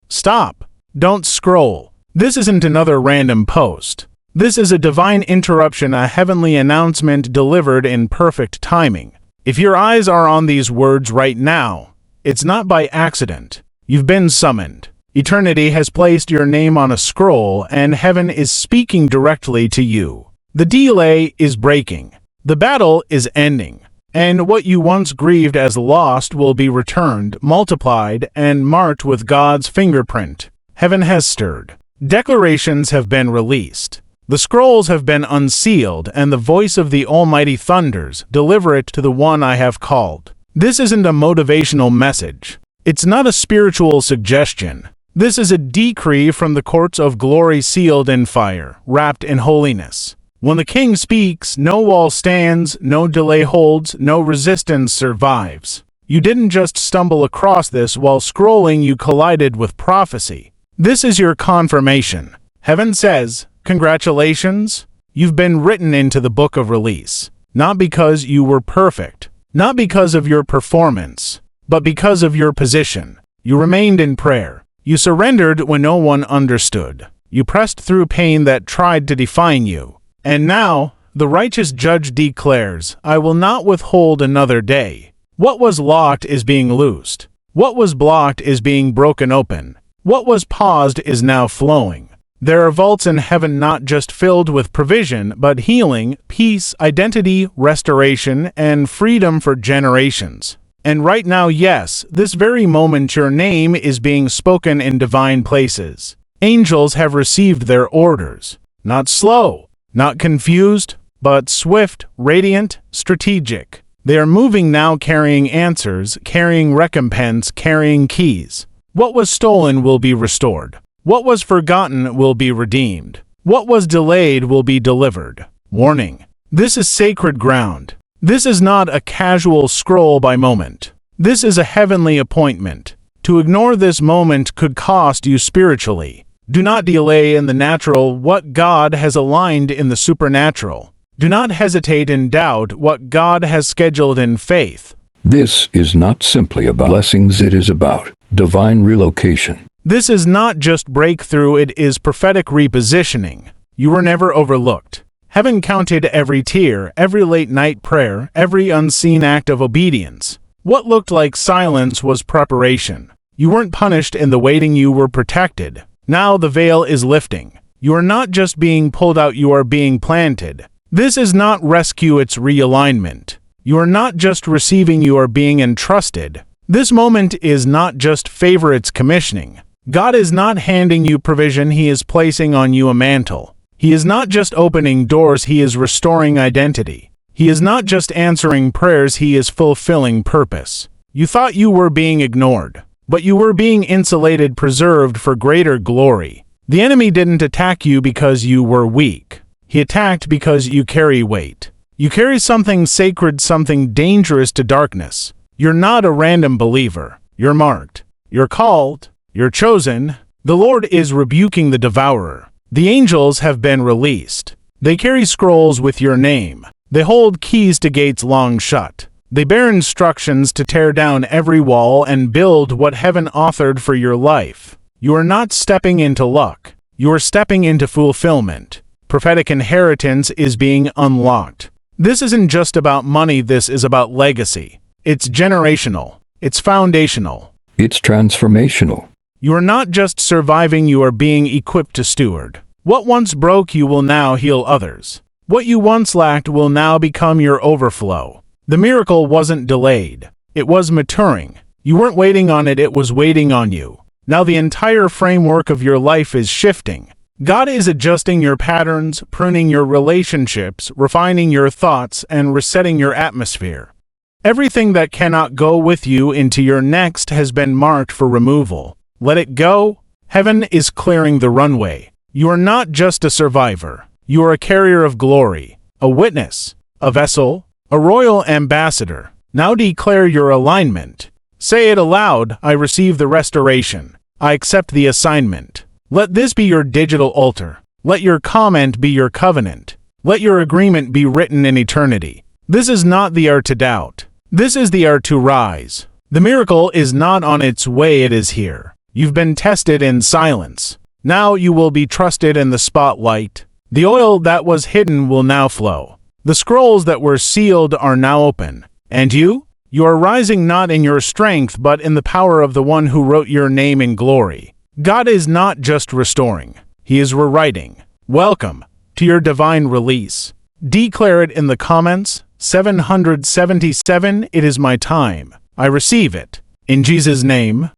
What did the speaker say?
Stop. Don't scroll. This isn't another random post. This is a divine interruption, a heavenly announcement delivered in perfect timing. If your eyes are on these words right now, it's not by accident. You've been summoned. Eternity has placed your name on a scroll, and heaven is speaking directly to you. The delay is breaking. The battle is ending. And what you once grieved as lost will be returned, multiplied, and marked with God's fingerprint. Heaven has stirred. Declarations have been released. The scrolls have been unsealed, and the voice of the Almighty thunders, "Deliver it to the one I have called." This isn't a motivational message. It's not a spiritual suggestion. This is a decree from the courts of glory, sealed in fire, wrapped in holiness. When the King speaks, no wall stands, no delay holds, no resistance survives. You didn't just stumble across this while scrolling, you collided with prophecy. This is your confirmation. Heaven says, congratulations, you've been written into the book of release. Not because you were perfect, not because of your performance, but because of your position. You remained in prayer. You surrendered when no one understood. You pressed through pain that tried to define you. And now, the righteous judge declares, I will not withhold another day. What was locked is being loosed. What was blocked is being broken open. What was paused is now flowing. There are vaults in heaven not just filled with provision, but healing, peace, identity, restoration, and freedom for generations. And right now, yes, this very moment, your name is being spoken in divine places. Angels have received their orders. Not slow, not confused, but swift, radiant, strategic. They are moving now, carrying answers, carrying recompense, carrying keys. What was stolen will be restored. What was forgotten will be redeemed. What was delayed will be delivered. Warning. This is sacred ground. This is not a casual scroll by moment. This is a heavenly appointment. To ignore this moment could cost you spiritually. Do not delay in the natural what God has aligned in the supernatural. Do not hesitate in doubt what God has scheduled in faith. This is not simply about blessings, it is about divine relocation. This is not just breakthrough, it is prophetic repositioning. You were never overlooked. Heaven counted every tear, every late-night prayer, every unseen act of obedience. What looked like silence was preparation. You weren't punished in the waiting, you were protected. Now the veil is lifting. You are not just being pulled out, you are being planted. This is not rescue, it's realignment. You are not just receiving, you are being entrusted. This moment is not just favor, it's commissioning. God is not handing you provision, He is placing on you a mantle. He is not just opening doors, He is restoring identity. He is not just answering prayers, He is fulfilling purpose. You thought you were being ignored, but you were being insulated, preserved for greater glory. The enemy didn't attack you because you were weak. He attacked because you carry weight. You carry something sacred, something dangerous to darkness. You're not a random believer. You're marked. You're called. You're chosen. The Lord is rebuking the devourer. The angels have been released. They carry scrolls with your name. They hold keys to gates long shut. They bear instructions to tear down every wall and build what heaven authored for your life. You are not stepping into luck. You are stepping into fulfillment. Prophetic inheritance is being unlocked. This isn't just about money, this is about legacy. It's generational. It's foundational. It's transformational. You are not just surviving, you are being equipped to steward. What once broke you will now heal others. What you once lacked will now become your overflow. The miracle wasn't delayed. It was maturing. You weren't waiting on it, it was waiting on you. Now the entire framework of your life is shifting. God is adjusting your patterns, pruning your relationships, refining your thoughts, and resetting your atmosphere. Everything that cannot go with you into your next has been marked for removal. Let it go. Heaven is clearing the runway. You are not just a survivor. You are a carrier of glory, a witness, a vessel, a royal ambassador. Now declare your alignment. Say it aloud, I receive the restoration. I accept the assignment. Let this be your digital altar. Let your comment be your covenant. Let your agreement be written in eternity. This is not the hour to doubt. This is the hour to rise. The miracle is not on its way, it is here. You've been tested in silence. Now you will be trusted in the spotlight. The oil that was hidden will now flow. The scrolls that were sealed are now open. And you? You are rising not in your strength, but in the power of the one who wrote your name in glory. God is not just restoring. He is rewriting. Welcome to your divine release. Declare it in the comments. 777, it is my time. I receive it. In Jesus' name.